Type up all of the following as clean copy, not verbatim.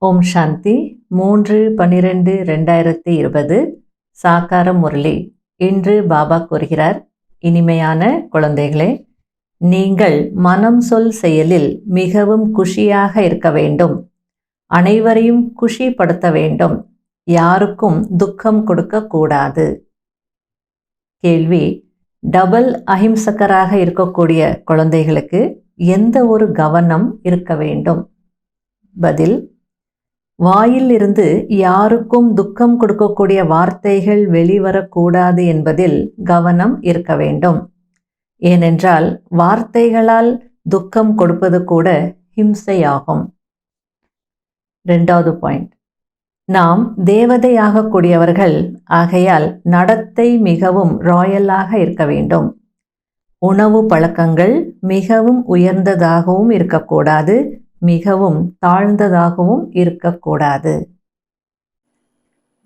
ஓம் சாந்தி 3/12/2020 சாக்கார முரளி. இன்று பாபா கூறுகிறார், இனிமையான குழந்தைகளே, நீங்கள் மனம் சொல் செயலில் மிகவும் குஷியாக இருக்க வேண்டும். அனைவரையும் குஷிப்படுத்த வேண்டும். யாருக்கும் துக்கம் கொடுக்க கூடாது. கேள்வி: டபுள் அஹிம்சகராக இருக்கக்கூடிய குழந்தைகளுக்கு எந்த ஒரு கவனம் இருக்க வேண்டும்? பதில்: வாயில் இருந்து யாருக்கும் துக்கம் கொடுக்கக்கூடிய வார்த்தைகள் வெளிவரக்கூடாது என்பதில் கவனம் இருக்க வேண்டும். ஏனென்றால் வார்த்தைகளால் துக்கம் கொடுப்பது கூட ஹிம்சையாகும். 2வது பாயிண்ட்: நாம் தேவதையாகக்கூடியவர்கள். ஆகையால் நடத்தை மிகவும் ராயலாக இருக்க வேண்டும். உணவு பழக்கங்கள் மிகவும் உயர்ந்ததாகவும் இருக்கக்கூடாது, மிகவும் தாழ்ந்ததாகவும் இருக்கக்கூடாது.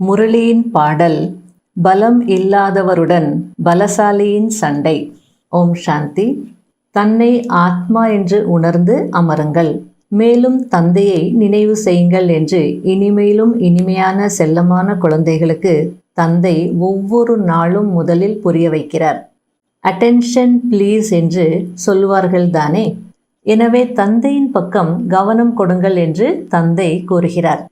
முரளியின் பாடல்: பலம் இல்லாதவருடன் பலசாலியின் சண்டை. ஓம் சாந்தி. தன்னை ஆத்மா என்று உணர்ந்து அமருங்கள். மேலும் தந்தையை நினைவு செய்யுங்கள் என்று இனிமேலும் இனிமையான செல்லமான குழந்தைகளுக்கு தந்தை ஒவ்வொரு நாளும் முதலில் புரிய வைக்கிறார். அட்டென்ஷன் ப்ளீஸ் என்று சொல்வார்கள் தானே. எனவே தந்தையின் பக்கம் கவனம் கொடுங்கள் என்று தந்தை கூறுகிறார்.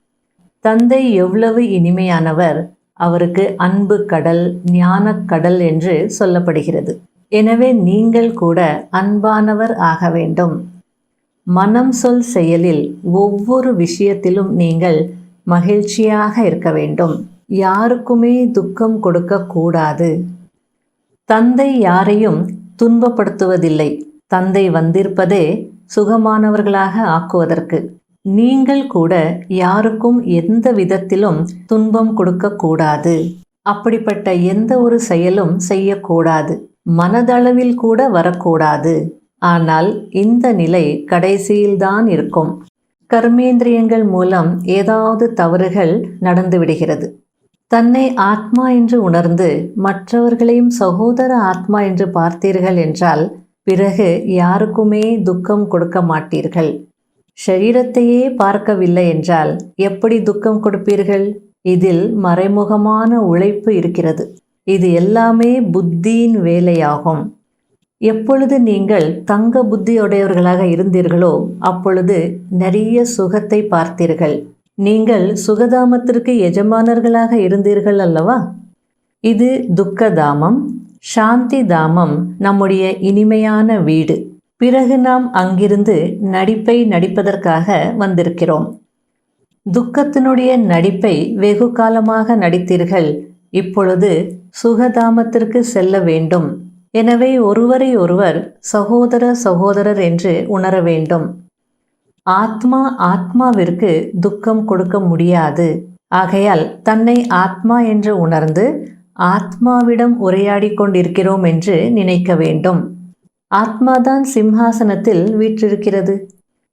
தந்தை எவ்வளவு இனிமையானவர்! அவருக்கு அன்பு கடல், ஞானக் கடல் என்று சொல்லப்படுகிறது. எனவே நீங்கள் கூட அன்பானவர் ஆக வேண்டும். மனம் சொல் செயலில் ஒவ்வொரு விஷயத்திலும் நீங்கள் மகிழ்ச்சியாக இருக்க வேண்டும். யாருக்குமே துக்கம் கொடுக்க கூடாது. தந்தை யாரையும் துன்பப்படுத்துவதில்லை. தந்தை வந்திருப்பதே சுகமானவர்களாக ஆக்குவதற்கு. நீங்கள் கூட யாருக்கும் எந்த விதத்திலும் துன்பம் கொடுக்க கூடாது. அப்படிப்பட்ட எந்த ஒரு செயலும் செய்யக்கூடாது. மனதளவில் கூட வரக்கூடாது. ஆனால் இந்த நிலை கடைசியில்தான் இருக்கும். கர்மேந்திரியங்கள் மூலம் ஏதாவது தவறுகள் நடந்துவிடுகிறது. தன்னை ஆத்மா என்று உணர்ந்து மற்றவர்களையும் சகோதர ஆத்மா என்று பார்த்தீர்கள் என்றால் பிறகு யாருக்குமே துக்கம் கொடுக்க மாட்டீர்கள். ஷரீரத்தையே பார்க்கவில்லை என்றால் எப்படி துக்கம் கொடுப்பீர்கள்? இதில் மறைமுகமான உழைப்பு இருக்கிறது. இது எல்லாமே புத்தியின் வேலையாகும். எப்பொழுது நீங்கள் தங்க புத்தியுடையவர்களாக இருந்தீர்களோ அப்பொழுது நிறைய சுகத்தை பார்த்தீர்கள். நீங்கள் சுகதாமத்திற்கு எஜமானர்களாக இருந்தீர்கள் அல்லவா? இது துக்கதாமம். சாந்தி தாமம் நம்முடைய இனிமையான வீடு. பிறகு நாம் அங்கிருந்து நடிப்பை நடிப்பதற்காக வந்திருக்கிறோம். துக்கத்தினுடைய நடிப்பை வெகு காலமாக நடித்தீர்கள். இப்பொழுது சுகதாமத்திற்கு செல்ல வேண்டும். எனவே ஒருவரை ஒருவர் சகோதர சகோதரர் என்று உணர வேண்டும். ஆத்மா ஆத்மாவிற்கு துக்கம் கொடுக்க முடியாது. ஆகையால் தன்னை ஆத்மா என்று உணர்ந்து ஆத்மாவிடம் உரையாடி கொண்டிருக்கிறோம் என்று நினைக்க வேண்டும். ஆத்மாதான் சிம்ஹாசனத்தில் வீற்றிருக்கிறது.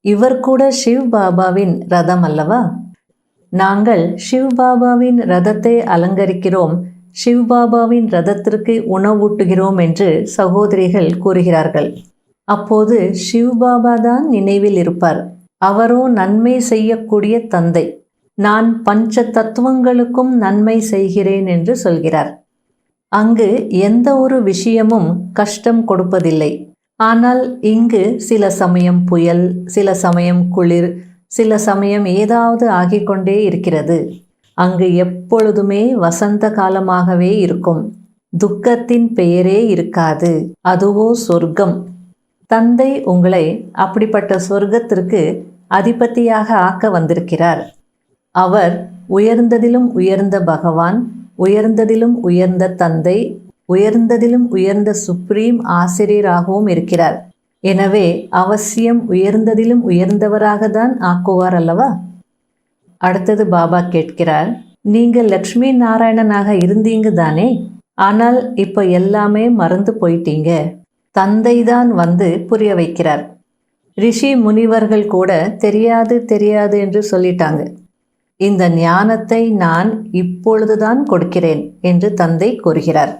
இவர் கூட சிவ் பாபாவின் ரதம் அல்லவா? நாங்கள் சிவ் பாபாவின் ரதத்தை அலங்கரிக்கிறோம், சிவ் பாபாவின் ரதத்திற்கு உணவூட்டுகிறோம் என்று சகோதரிகள் கூறுகிறார்கள். அப்போது சிவ் பாபா தான் நினைவில் இருப்பார். அவரோ நன்மை செய்யக்கூடிய தந்தை. நான் பஞ்ச தத்துவங்களுக்கும் நன்மை செய்கிறேன் என்று சொல்கிறார். அங்கு எந்த ஒரு விஷயமும் கஷ்டம் கொடுப்பதில்லை. ஆனால் இங்கு சில சமயம் புயல், சில சமயம் குளிர், சில சமயம் ஏதாவது ஆகிக்கொண்டே இருக்கிறது. அங்கு எப்பொழுதுமே வசந்த காலமாகவே இருக்கும். துக்கத்தின் பெயரே இருக்காது. அதுவோ சொர்க்கம். தந்தை உங்களை அப்படிப்பட்ட சொர்க்கத்திற்கு அதிபதியாக ஆக்க வந்திருக்கிறார். அவர் உயர்ந்ததிலும் உயர்ந்த பகவான், உயர்ந்ததிலும் உயர்ந்த தந்தை, உயர்ந்ததிலும் உயர்ந்த சுப்ரீம் ஆசிரியராகவும் இருக்கிறார். எனவே அவசியம் உயர்ந்ததிலும் உயர்ந்தவராக தான் ஆக்குவார் அல்லவா? அடுத்தது பாபா கேட்கிறார், நீங்கள் லக்ஷ்மி நாராயணனாக இருந்தீங்க தானே? ஆனால் இப்போ எல்லாமே மறந்து போயிட்டீங்க. தந்தை தான் வந்து புரிய வைக்கிறார். ரிஷி முனிவர்கள் கூட தெரியாது தெரியாது என்று சொல்லிட்டாங்க. இந்த ஞானத்தை நான் இப்பொழுதுதான் கொடுக்கிறேன் என்று தந்தை கூறுகிறார்.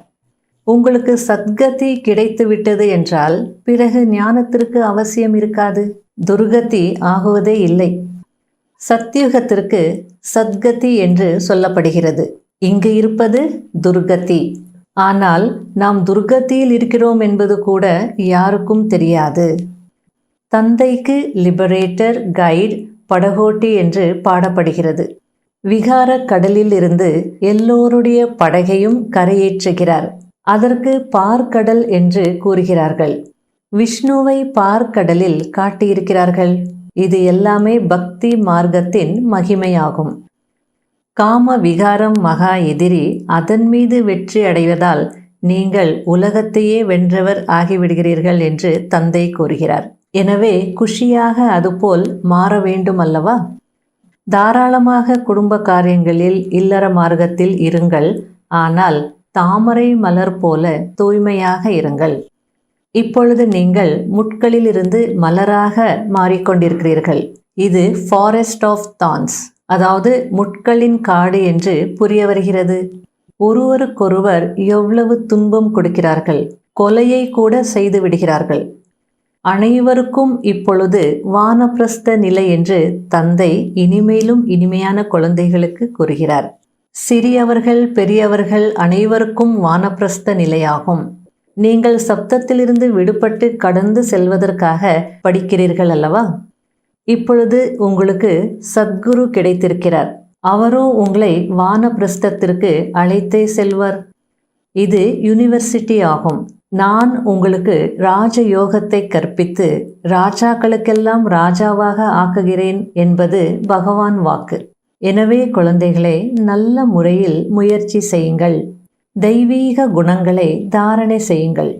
உங்களுக்கு சத்கதி கிடைத்து விட்டது என்றால் பிறகு ஞானத்திற்கு அவசியம் இருக்காது. துர்கதி ஆகுவதே இல்லை. சத்யுகத்திற்கு சத்கதி என்று சொல்லப்படுகிறது. இங்கு இருப்பது துர்கதி. ஆனால் நாம் துர்கதியில் இருக்கிறோம் என்பது கூட யாருக்கும் தெரியாது. தந்தைக்கு லிபரேட்டர், கைட், படகோட்டி என்று பாடப்படுகிறது. விகார கடலில் இருந்து எல்லோருடைய படகையும் கரையேற்றுகிறார். அதற்கு பார்க்கடல் என்று கூறுகிறார்கள். விஷ்ணுவை பார்க்கடலில் காட்டியிருக்கிறார்கள். இது எல்லாமே பக்தி மார்க்கத்தின் மகிமையாகும். காம விகாரம் மகா எதிரி. அதன் மீது வெற்றி அடைவதால் நீங்கள் உலகத்தையே வென்றவர் ஆகிவிடுகிறீர்கள் என்று தந்தை கூறுகிறார். எனவே குஷியாக அதுபோல் மாற வேண்டும் அல்லவா? தாராளமாக குடும்ப காரியங்களில் இல்லற மார்க்கத்தில் இருங்கள். ஆனால் தாமரை மலர் போல தூய்மையாக இருங்கள். இப்பொழுது நீங்கள் முட்களிலிருந்து மலராக மாறிக்கொண்டிருக்கிறீர்கள். இது ஃபாரஸ்ட் ஆஃப் தான்ஸ், அதாவது முட்களின் காடு என்று புரிய வருகிறது. ஒருவருக்கொருவர் எவ்வளவு துன்பம் கொடுக்கிறார்கள், கொலையை கூட செய்து விடுகிறார்கள். அனைவருக்கும் இப்பொழுது வானப்பிரஸ்த நிலை என்று தந்தை இனிமேலும் இனிமையான குழந்தைகளுக்கு கூறுகிறார். சிறியவர்கள் பெரியவர்கள் அனைவருக்கும் வானப்பிரஸ்த நிலையாகும். நீங்கள் சப்தத்திலிருந்து விடுபட்டு கடந்து செல்வதற்காக படிக்கிறீர்கள் அல்லவா? இப்பொழுது உங்களுக்கு சத்குரு கிடைத்திருக்கிறார். அவரோ உங்களை வானப்பிரஸ்தத்திற்கு அழைத்தே செல்வார். இது யூனிவர்சிட்டி ஆகும். நான் உங்களுக்கு ராஜ யோகத்தை கற்பித்து ராஜாக்களுக்கெல்லாம் ராஜாவாக ஆக்குகிறேன் என்பது பகவான் வாக்கு. எனவே குழந்தைகளே, நல்ல முறையில் முயற்சி செய்யுங்கள். தெய்வீக குணங்களை தாரணை செய்யுங்கள்.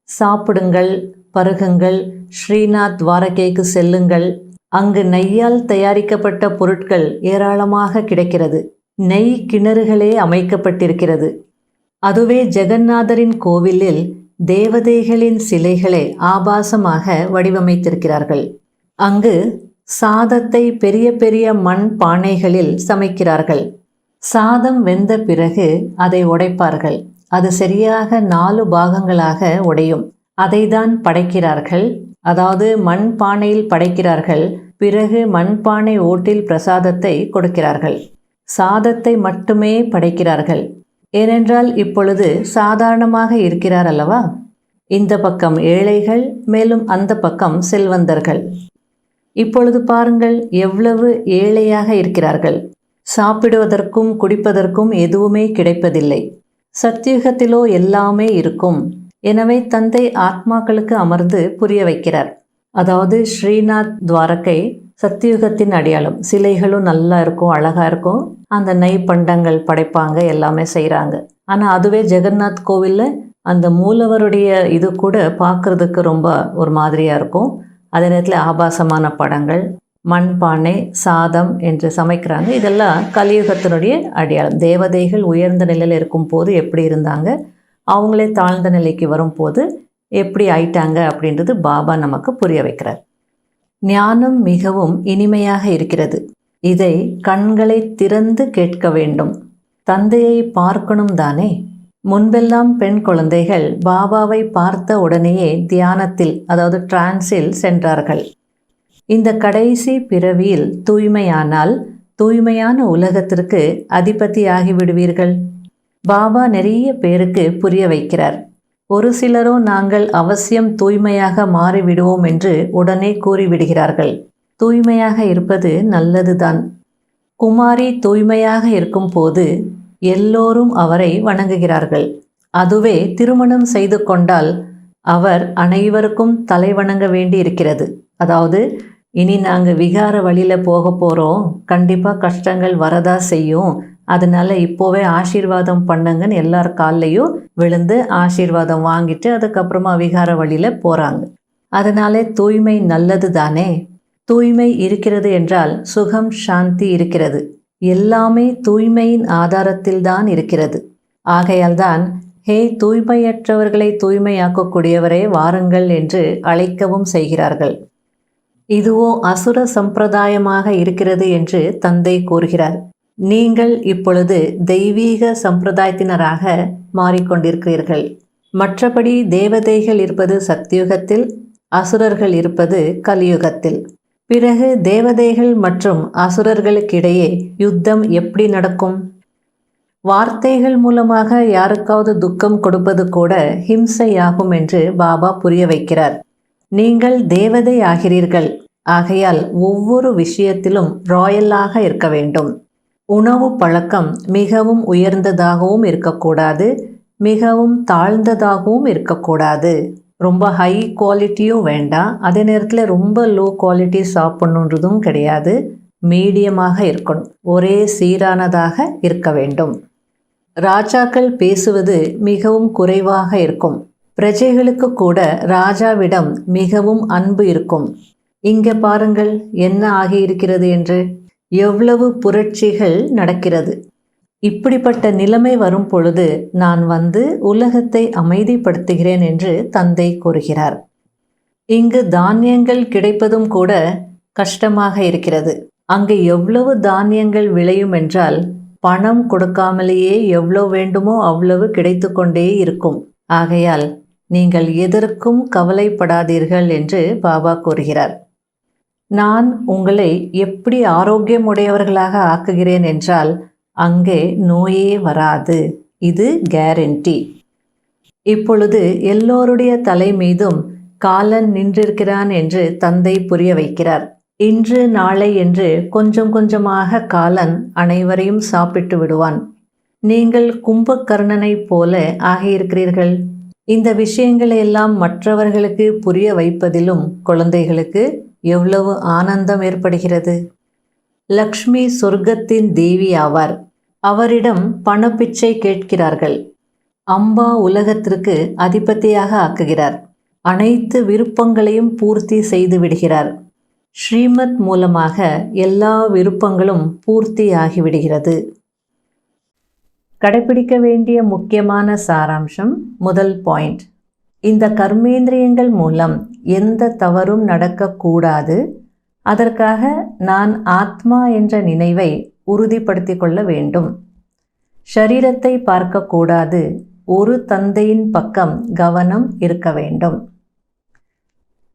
சாப்பிடுங்கள், பருகுங்கள். ஸ்ரீநாத் துவாரகைக்கு செல்லுங்கள். அங்கு நெய்யால் தயாரிக்கப்பட்ட பொருட்கள் ஏராளமாக கிடைக்கிறது. நெய் கிணறுகளே அமைக்கப்பட்டிருக்கிறது. அதுவே ஜெகநாதரின் கோவிலில் தேவதைகளின் சிலைகளை ஆபாசமாக வடிவமைத்திருக்கிறார்கள். அங்கு சாதத்தை பெரிய பெரிய மண் பானைகளில் சமைக்கிறார்கள். சாதம் வெந்த பிறகு அதை உடைப்பார்கள். அது சரியாக 4 பாகங்களாக உடையும். அதைதான் படைக்கிறார்கள். அதாவது மண் பானையில் படைக்கிறார்கள். பிறகு மண்பானை ஓட்டில் பிரசாதத்தை கொடுக்கிறார்கள். சாதத்தை மட்டுமே படைக்கிறார்கள். ஏனென்றால் இப்பொழுது சாதாரணமாக இருக்கிறார் அல்லவா? இந்த பக்கம் ஏழைகள், மேலும் அந்த பக்கம் செல்வந்தர்கள். இப்பொழுது பாருங்கள், எவ்வளவு ஏழையாக இருக்கிறார்கள். சாப்பிடுவதற்கும் குடிப்பதற்கும் எதுவுமே கிடைப்பதில்லை. சத்யுகத்திலோ எல்லாமே இருக்கும். எனவே தந்தை ஆத்மாக்களுக்கு அமர்ந்து புரிய வைக்கிறார். அதாவது ஸ்ரீநாத் துவாரகை சத்யுகத்தின் அடையாளம். சிலைகளும் நல்லா இருக்கும், அழகாக இருக்கும். அந்த நெய் பண்டங்கள் படைப்பாங்க, எல்லாமே செய்கிறாங்க. ஆனால் அதுவே ஜெகநாத் கோவிலில் அந்த மூலவருடைய இது கூட பார்க்குறதுக்கு ரொம்ப ஒரு மாதிரியாக இருக்கும். அதே நேரத்தில் ஆபாசமான படங்கள், மண்பானை, சாதம் என்று சமைக்கிறாங்க. இதெல்லாம் கலியுகத்தினுடைய அடையாளம். தேவதைகள் உயர்ந்த நிலையில் இருக்கும் போது எப்படி இருந்தாங்க, அவங்களே தாழ்ந்த நிலைக்கு வரும்போது எப்படி ஆயிட்டாங்க அப்படின்றது பாபா நமக்கு புரிய வைக்கிறார். ஞானம் மிகவும் இனிமையாக இருக்கிறது. இதை கண்களை திறந்து கேட்க வேண்டும். தந்தையை பார்க்கணும் தானே. முன்பெல்லாம் பெண் குழந்தைகள் பாபாவை பார்த்த உடனேயே தியானத்தில், அதாவது டிரான்ஸில் சென்றார்கள். இந்த கடைசி பிறவியில் தூய்மையானால் தூய்மையான உலகத்திற்கு அதிபதி ஆகிவிடுவீர்கள். பாபா நிறைய பேருக்கு புரிய வைக்கிறார். ஒரு சிலரோ நாங்கள் அவசியம் தூய்மையாக மாறிவிடுவோம் என்று உடனே கூறிவிடுகிறார்கள். தூய்மையாக இருப்பது நல்லதுதான். குமாரி தூய்மையாக இருக்கும் போது எல்லோரும் அவரை வணங்குகிறார்கள். அதுவே திருமணம் செய்து கொண்டால் அவர் அனைவருக்கும் தலை வணங்க வேண்டி இருக்கிறது. அதாவது இனி நாங்கள் விகார வழியில் போக போகிறோம், கண்டிப்பாக கஷ்டங்கள் வரதா செய்யும், அதனால இப்போவே ஆசீர்வாதம் பண்ணுங்கன்னு எல்லார் கால்லையும் விழுந்து ஆசீர்வாதம் வாங்கிட்டு அதுக்கப்புறமா விகார வழியில் போகிறாங்க. அதனாலே தூய்மை நல்லது தானே. தூய்மை இருக்கிறது என்றால் சுகம், சாந்தி இருக்கிறது. எல்லாமே தூய்மையின் ஆதாரத்தில் தான் இருக்கிறது. ஆகையால் தான் ஹே தூய்மையற்றவர்களை தூய்மையாக்கக்கூடியவரே வாருங்கள் என்று அழைக்கவும் செய்கிறார்கள். இதுவோ அசுர சம்பிரதாயமாக இருக்கிறது என்று தந்தை கூறுகிறார். நீங்கள் இப்பொழுது தெய்வீக சம்பிரதாயத்தினராக மாறிக்கொண்டிருக்கிறீர்கள். மற்றபடி தேவதைகள் இருப்பது சத்யுகத்தில், அசுரர்கள் இருப்பது கலியுகத்தில். பிறகு தேவதைகள் மற்றும் அசுரர்களுக்கிடையே யுத்தம் எப்படி நடக்கும்? வார்த்தைகள் மூலமாக யாருக்காவது துக்கம் கொடுப்பது கூட ஹிம்சையாகும் என்று பாபா புரிய வைக்கிறார். நீங்கள் தேவதை ஆகிறீர்கள். ஆகையால் ஒவ்வொரு விஷயத்திலும் ராயலாக இருக்க வேண்டும். உணவு பழக்கம் மிகவும் உயர்ந்ததாகவும் இருக்கக்கூடாது, மிகவும் தாழ்ந்ததாகவும் இருக்கக்கூடாது. ரொம்ப ஹை குவாலிட்டியும் வேண்டாம், அதே நேரத்தில் ரொம்ப லோ குவாலிட்டி சாப்பிடணுன்றதும் கிடையாது. மீடியமாக இருக்கணும், ஒரே சீரானதாக இருக்க வேண்டும். ராஜாக்கள் பேசுவது மிகவும் குறைவாக இருக்கும். பிரஜைகளுக்கு கூட ராஜாவிடம் மிகவும் அன்பு இருக்கும். இங்கே பாருங்கள் என்ன ஆகியிருக்கிறது என்று. எவ்வளவு புரட்சிகள் நடக்கிறது. இப்படிப்பட்ட நிலைமை வரும் பொழுது நான் வந்து உலகத்தை அமைதிப்படுத்துகிறேன் என்று தந்தை கூறுகிறார். இங்கு தானியங்கள் கிடைப்பதும் கூட கஷ்டமாக இருக்கிறது. அங்கு எவ்வளவு தானியங்கள் விளையும் என்றால் பணம் கொடுக்காமலேயே எவ்வளவு வேண்டுமோ அவ்வளவு கிடைத்து கொண்டே இருக்கும். ஆகையால் நீங்கள் எதற்கும் கவலைப்படாதீர்கள் என்று பாபா கூறுகிறார். நான் உங்களை எப்படி ஆரோக்கியமுடையவர்களாக ஆக்குகிறேன் என்றால் அங்கே நோயே வராது. இது கேரண்டி. இப்பொழுது எல்லோருடைய தலை மீதும் காலன் நின்றிருக்கிறான் என்று தந்தை புரிய வைக்கிறார். இன்று நாளை என்று கொஞ்சம் கொஞ்சமாக காலன் அனைவரையும் சாப்பிட்டு விடுவான். நீங்கள் கும்பகர்ணனைப் போல ஆகியிருக்கிறீர்கள். இந்த விஷயங்களை எல்லாம் மற்றவர்களுக்கு புரிய வைப்பதிலும் குழந்தைகளுக்கு எவ்வளவு ஆனந்தம் ஏற்படுகிறது. லக்ஷ்மி சொர்க்கத்தின் தேவி ஆவார். அவரிடம் பணப்பிச்சை கேட்கிறார்கள். அம்பா உலகத்திற்கு அதிபதியாக ஆக்குகிறார். அனைத்து விருப்பங்களையும் பூர்த்தி செய்து விடுகிறார். ஸ்ரீமத் மூலமாக எல்லா விருப்பங்களும் பூர்த்தி ஆகிவிடுகிறது. கடைபிடிக்க வேண்டிய முக்கியமான சாராம்சம். முதல் பாயிண்ட், இந்த கர்மேந்திரியங்கள் மூலம் எந்த தவறும் நடக்கக்கூடாது. அதற்காக நான் ஆத்மா என்ற நினைவை உறுதிப்படுத்தி கொள்ள வேண்டும். ஷரீரத்தை பார்க்கக்கூடாது. ஒரு தந்தையின் பக்கம் கவனம் இருக்க வேண்டும்.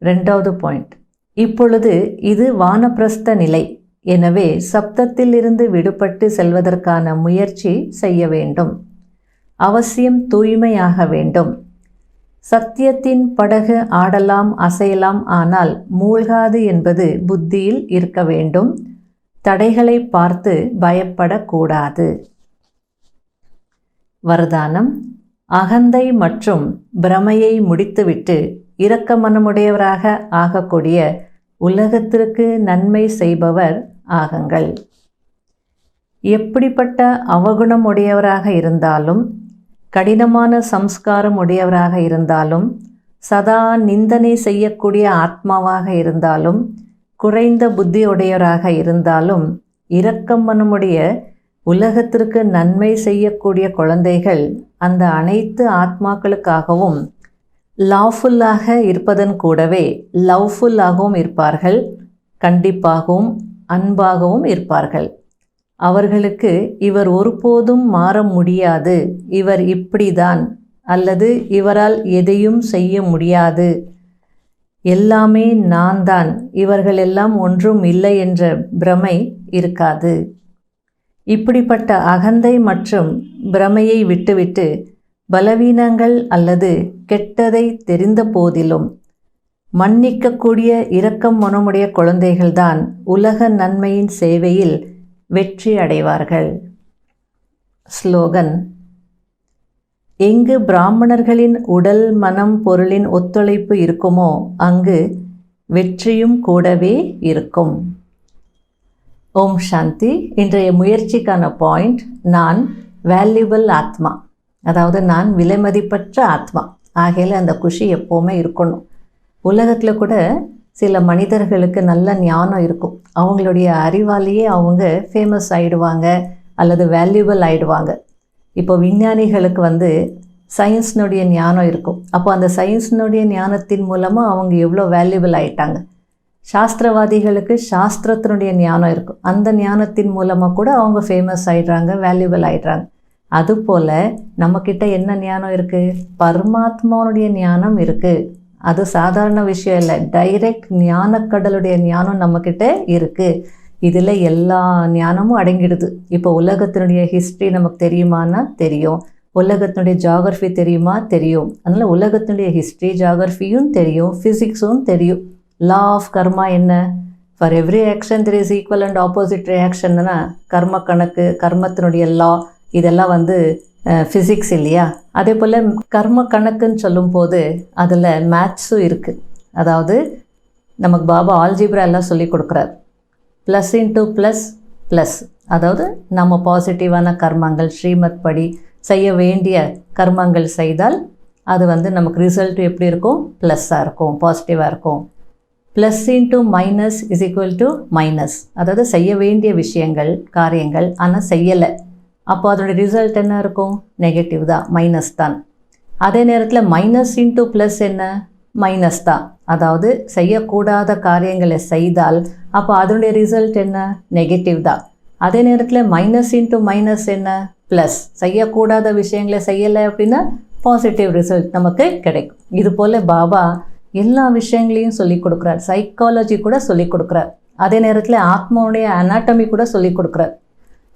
ரெண்டாவது பாயிண்ட், இப்பொழுது இது வானப்பிரஸ்த நிலை. எனவே சப்தத்தில் இருந்து விடுபட்டு செல்வதற்கான முயற்சி செய்ய வேண்டும். அவசியம் தூய்மையாக வேண்டும். சத்தியத்தின் படகு ஆடலாம் அசையலாம், ஆனால் மூழ்காது என்பது புத்தியில் இருக்க வேண்டும். தடைகளை பார்த்து பயப்படக்கூடாது. வரதானம், அகந்தை மற்றும் பிரமையை முடித்துவிட்டு இரக்க மனமுடையவராக ஆகக்கூடிய உலகத்திற்கு நன்மை செய்பவர் ஆகுங்கள். எப்படிப்பட்ட அவகுணம் உடையவராக இருந்தாலும், கடினமான சம்ஸ்காரம் உடையவராக இருந்தாலும், சதா நிந்தனை செய்யக்கூடிய ஆத்மாவாக இருந்தாலும், குறைந்த புத்தி உடையவராக இருந்தாலும், இரக்கம் மனமுடைய உலகத்திற்கு நன்மை செய்யக்கூடிய குழந்தைகள் அந்த அனைத்து ஆத்மாக்களுக்காகவும் லாஃபுல்லாக இருப்பதன் கூடவே லவ்ஃபுல்லாகவும் இருப்பார்கள். கண்டிப்பாகவும் அன்பாகவும் இருப்பார்கள். அவர்களுக்கு இவர் ஒருபோதும் மாற முடியாது, இவர் இப்படிதான், அல்லது இவரால் எதையும் செய்ய முடியாது, எல்லாமே நான் தான், இவர்கள் எல்லாம் ஒன்றும் இல்லை என்ற பிரமை இருக்காது. இப்படிப்பட்ட அகந்தை மற்றும் பிரமையை விட்டுவிட்டு பலவீனங்கள் அல்லது கெட்டதை தெரிந்த போதிலும் மன்னிக்கக்கூடிய இரக்கம் மனமுடைய குழந்தைகள்தான் உலக நன்மையின் சேவையில் வெற்றி அடைவார்கள். ஸ்லோகன், எங்கு பிராமணர்களின் உடல் மனம் பொருளின் ஒத்துழைப்பு இருக்குமோ அங்கு வெற்றியும் கூடவே இருக்கும். ஓம் சாந்தி. இன்றைய முயற்சிக்கான பாயிண்ட், நான் வேல்யூபிள் ஆத்மா, அதாவது நான் விலைமதிப்பற்ற ஆத்மா. ஆகையில் அந்த குஷி எப்போவுமே இருக்கணும். உலகத்தில் கூட சில மனிதர்களுக்கு நல்ல ஞானம் இருக்கும். அவங்களுடைய அறிவாலேயே அவங்க ஃபேமஸ் ஆகிடுவாங்க அல்லது வேல்யூபிள் ஆகிடுவாங்க. இப்போ விஞ்ஞானிகளுக்கு சயின்ஸ்னுடைய ஞானம் இருக்கும். அப்போ அந்த சயின்ஸ்னுடைய ஞானத்தின் மூலமாக அவங்க எவ்வளோ வேல்யூபிள் ஆகிட்டாங்க. சாஸ்திரவாதிகளுக்கு சாஸ்திரத்தினுடைய ஞானம் இருக்கும். அந்த ஞானத்தின் மூலமாக கூட அவங்க ஃபேமஸ் ஆகிடுறாங்க, வேல்யூபிள் ஆகிடுறாங்க. அதுபோல் நம்மக்கிட்ட என்ன ஞானம் இருக்குது? பரமாத்மாவுடைய ஞானம் இருக்குது. அது சாதாரண விஷயம் இல்லை. டைரக்ட் ஞானக்கடலுடைய ஞானம் நம்மக்கிட்ட இருக்குது. இதில் எல்லா ஞானமும் அடங்கிடுது. இப்போ உலகத்தினுடைய ஹிஸ்ட்ரி நமக்கு தெரியுமானா தெரியும். உலகத்தினுடைய ஜியாகிரஃபி தெரியுமா தெரியும். அதனால் உலகத்தினுடைய ஹிஸ்ட்ரி ஜியாகிரஃபியும் தெரியும், ஃபிசிக்ஸும் தெரியும். லா ஆஃப் கர்மா என்ன? For every action there is equal and opposite ரியாக்ஷன்னா கர்ம கணக்கு, கர்மத்தினுடைய லா, இதெல்லாம் ஃபிசிக்ஸ் இல்லையா? அதே போல் கர்ம கணக்குன்னு சொல்லும்போது அதில் மேத்ஸும் இருக்குது. அதாவது நமக்கு பாபா ஆல்ஜிப்ரா எல்லாம் சொல்லி கொடுக்குறார். ப்ளஸ் இன்ட்டு ப்ளஸ் ப்ளஸ், அதாவது நம்ம பாசிட்டிவான கர்மங்கள் ஸ்ரீமத் படி செய்ய வேண்டிய கர்மங்கள் செய்தால் அது நமக்கு ரிசல்ட் எப்படி இருக்கும்? ப்ளஸ்ஸாக இருக்கும், பாசிட்டிவாக இருக்கும். Plus into minus is equal to minus, அதாவது செய்ய வேண்டிய விஷயங்கள் காரியங்கள் ஆனால் செய்யலை, அப்போ அதோடய ரிசல்ட் என்ன இருக்கும்? நெகட்டிவ் தான், மைனஸ் தான். அதே நேரத்தில் மைனஸ் இன்ட்டு ப்ளஸ் என்ன? மைனஸ் தான். அதாவது செய்யக்கூடாத காரியங்களை செய்தால் அப்போ அதனுடைய ரிசல்ட் என்ன? நெகட்டிவ் தான். அதே நேரத்தில் மைனஸ் இன்ட்டு மைனஸ் என்ன? ப்ளஸ். செய்யக்கூடாத விஷயங்களை செய்யலை அப்படின்னா பாசிட்டிவ் ரிசல்ட் நமக்கு கிடைக்கும். இது போல் பாபா எல்லா விஷயங்களையும் சொல்லிக் கொடுக்குறார். சைக்காலஜி கூட சொல்லிக் கொடுக்குறார். அதே நேரத்தில் ஆத்மாவுடைய அனாட்டமி கூட சொல்லிக் கொடுக்குறார்.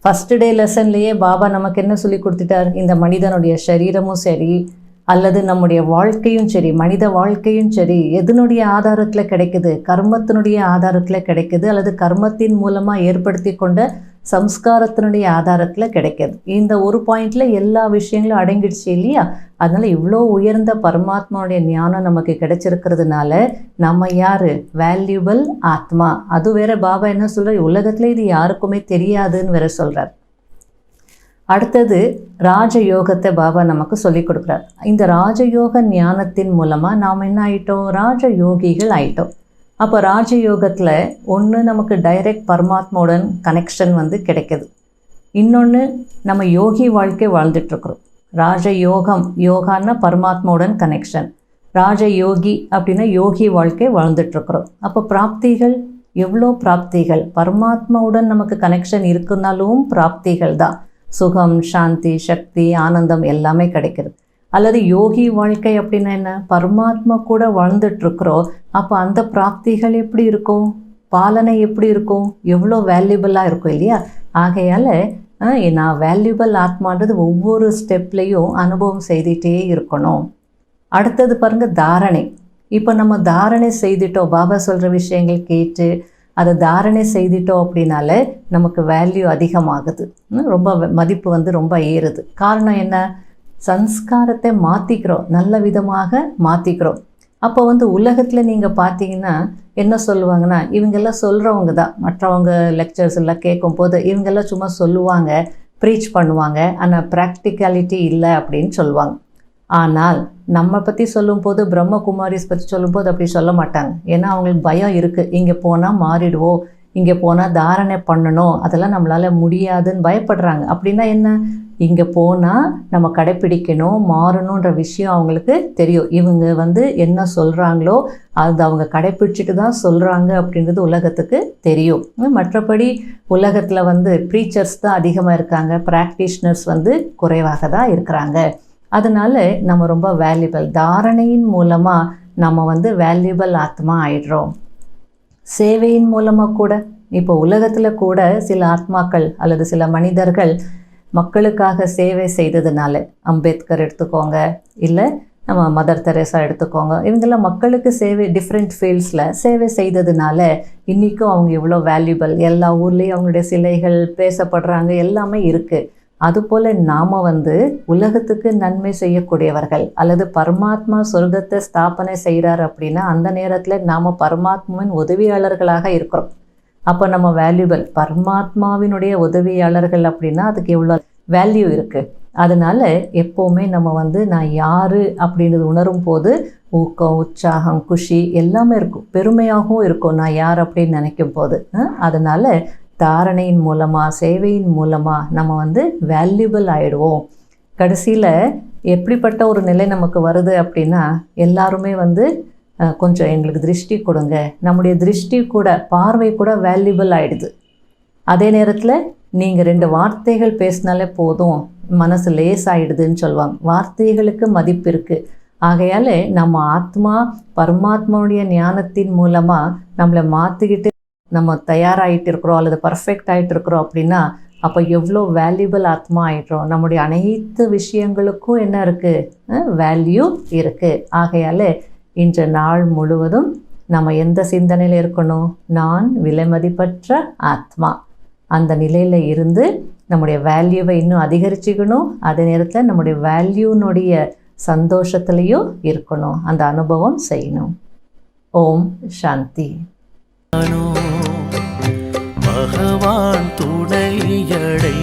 ஃபஸ்ட்டு டே லெசன்லேயே பாபா நமக்கு என்ன சொல்லி கொடுத்துட்டார்? இந்த மனிதனுடைய சரீரமும் சரி அல்லது நம்முடைய வாழ்க்கையும் சரி, மனித வாழ்க்கையும் சரி, எதனுடைய ஆதாரத்தில் கிடைக்குது? கர்மத்தினுடைய ஆதாரத்தில் கிடைக்குது அல்லது கர்மத்தின் மூலமாக ஏற்படுத்தி கொண்ட சம்ஸ்காரத்தினுடைய ஆதாரத்தில் கிடைக்கிது. இந்த ஒரு பாயிண்டில் எல்லா விஷயங்களும் அடங்கிடுச்சு இல்லையா? அதனால் இவ்வளோ உயர்ந்த பரமாத்மாவுடைய ஞானம் நமக்கு கிடைச்சிருக்கிறதுனால நம்ம யார்? வேல்யூபிள் ஆத்மா. அது வேற பாபா என்ன சொல்கிறார்? உலகத்தில் இது யாருக்குமே தெரியாதுன்னு வேற சொல்கிறார். அடுத்தது ராஜயோகத்தை பாபா நமக்கு சொல்லிக் கொடுக்குறார். இந்த ராஜயோக ஞானத்தின் மூலமாக நாம் என்ன ஆயிட்டோம்? ராஜயோகிகள் ஆயிட்டோம். அப்போ ராஜயோகத்தில் ஒன்று நமக்கு டைரக்ட் பரமாத்மாவுடன் கனெக்ஷன் கிடைக்கிது. இன்னொன்று நம்ம யோகி வாழ்க்கை வாழ்ந்துட்டுருக்குறோம். ராஜயோகம், யோகான்னா பரமாத்மாவுடன் கனெக்ஷன். ராஜயோகி அப்படின்னா யோகி வாழ்க்கை வாழ்ந்துட்டுருக்குறோம். அப்போ பிராப்திகள், எவ்வளோ பிராப்திகள்! பரமாத்மாவுடன் நமக்கு கனெக்ஷன் இருக்குனாலும் பிராப்திகள் தான். சுகம், சாந்தி, சக்தி, ஆனந்தம் எல்லாமே கிடைக்கிறது. அல்லது யோகி வாழ்க்கை அப்படின்னா என்ன? பரமாத்மா கூட வாழ்ந்துட்டுருக்குறோம். அப்போ அந்த பிராப்திகள் எப்படி இருக்கும்? பாலனை எப்படி இருக்கும்? எவ்வளோ வேல்யூபிளாக இருக்கும் இல்லையா? ஆகையால் நான் வேல்யூபிள் ஆத்மான்றது ஒவ்வொரு ஸ்டெப்லேயும் அனுபவம் செய்துகிட்டே இருக்கணும். அடுத்தது பாருங்கள், தாரணை. இப்போ நம்ம தாரணை செய்துட்டோம், பாபா சொல்கிற விஷயங்கள் கேட்டு அதை தாரணை செய்துட்டோம் அப்படின்னாலே நமக்கு வேல்யூ அதிகமாகுது, ரொம்ப மதிப்பு ரொம்ப ஏறுது. காரணம் என்ன? சம்ஸ்காரத்தை மாற்றிக்கிறோம், நல்ல விதமாக மாற்றிக்கிறோம். அப்போ உலகத்தில் நீங்கள் பார்த்தீங்கன்னா என்ன சொல்லுவாங்கன்னா, இவங்கெல்லாம் சொல்கிறவங்க தான். மற்றவங்க லெக்சர்ஸ் எல்லாம் கேட்கும்போது இவங்கெல்லாம் சும்மா சொல்லுவாங்க, ப்ரீச் பண்ணுவாங்க, ஆனால் ப்ராக்டிகாலிட்டி இல்லை அப்படின்னு சொல்லுவாங்க. ஆனால் நம்ம பற்றி சொல்லும்போது, பிரம்மகுமாரிஸ் பற்றி சொல்லும்போது அப்படி சொல்ல மாட்டாங்க. ஏன்னா அவங்களுக்கு பயம் இருக்குது, இங்கே போனால் மாறிடுவோம், இங்கே போனால் தாரணை பண்ணணும், அதெல்லாம் நம்மளால் முடியாதுன்னு பயப்படுறாங்க. அப்படின்னா என்ன? இங்கே போனால் நம்ம கடைப்பிடிக்கணும், மாறணுன்ற விஷயம் அவங்களுக்கு தெரியும். இவங்க என்ன சொல்கிறாங்களோ அது அவங்க கடைப்பிடிச்சிட்டு தான் சொல்கிறாங்க அப்படின்றது உலகத்துக்கு தெரியும். மற்றபடி உலகத்தில் ப்ரீச்சர்ஸ் தான் அதிகமாக இருக்காங்க, ப்ராக்டிஷனர்ஸ் குறைவாக தான் இருக்கிறாங்க. அதனால் நம்ம ரொம்ப வேல்யூபிள். தாரணையின் மூலமாக நம்ம வேல்யூபிள் ஆத்மா ஆயிடுறோம். சேவையின் மூலமாக கூட, இப்போ உலகத்தில் கூட சில ஆத்மாக்கள் அல்லது சில மனிதர்கள் மக்களுக்காக சேவை செய்ததுனால, அம்பேத்கர் எடுத்துக்கோங்க, இல்லை நம்ம மதர் தெரேசா எடுத்துக்கோங்க, இவங்கெல்லாம் மக்களுக்கு சேவை டிஃப்ரெண்ட் ஃபீல்ட்ஸில் சேவை செய்ததுனால இன்றைக்கும் அவங்க எவ்வளோ வேல்யூபிள். எல்லா ஊர்லேயும் அவங்களுடைய சிலைகள் பேசப்படுறாங்க, எல்லாமே இருக்குது. அதுபோல் நாம் உலகத்துக்கு நன்மை செய்யக்கூடியவர்கள் அல்லது பரமாத்மா சொர்க்கத்தை ஸ்தாபனை செய்கிறார் அப்படின்னா அந்த நேரத்தில் நாம் பரமாத்மாவின் உதவியாளர்களாக இருக்கிறோம். அப்போ நம்ம வேல்யூபிள். பரமாத்மாவினுடைய உதவியாளர்கள் அப்படின்னா அதுக்கு எவ்வளோ வேல்யூ இருக்குது. அதனால் எப்போவுமே நம்ம நான் யார் அப்படின்றது உணரும் போது ஊக்கம், உற்சாகம், குஷி எல்லாமே இருக்கும், பெருமையாகவும் இருக்கும் நான் யார் அப்படின்னு நினைக்கும் போது. அதனால் தாரணையின் மூலமாக, சேவையின் மூலமாக நம்ம வேல்யூபிள் ஆகிடுவோம். கடைசியில் எப்படிப்பட்ட ஒரு நிலை நமக்கு வருது அப்படின்னா, எல்லாருமே கொஞ்சம் எங்களுக்கு திருஷ்டி கொடுங்க, நம்முடைய திருஷ்டி கூட, பார்வை கூட வேல்யூபிள் ஆகிடுது. அதே நேரத்தில் நீங்கள் 2 வார்த்தைகள் பேசினாலே போதும், மனசு லேஸ் ஆகிடுதுன்னு சொல்லுவாங்க. வார்த்தைகளுக்கு மதிப்பு இருக்குது. ஆகையால் நம்ம ஆத்மா பரமாத்மாவுடைய ஞானத்தின் மூலமாக நம்மளை மாற்றிக்கிட்டு நம்ம தயாராகிட்டு இருக்கிறோம் அல்லது பர்ஃபெக்ட் ஆகிட்டு இருக்கிறோம் அப்படின்னா அப்போ எவ்வளோ வேல்யூபிள் ஆத்மா ஆகிட்டோம். நம்முடைய அனைத்து விஷயங்களுக்கும் என்ன இருக்குது? வேல்யூ இருக்குது. ஆகையால் இன்று நாள் முழுவதும் நம்ம எந்த சிந்தனையில் இருக்கணும்? நான் விலைமதிப்பற்ற ஆத்மா. அந்த நிலையில் இருந்து நம்முடைய வேல்யூவை இன்னும் அதிகரிச்சுக்கணும். அதே நேரத்தில் நம்முடைய வேல்யூனுடைய சந்தோஷத்துலேயும் இருக்கணும். அந்த அனுபவம் செய்யணும். ஓம் சாந்தி. பகவான் துணையடை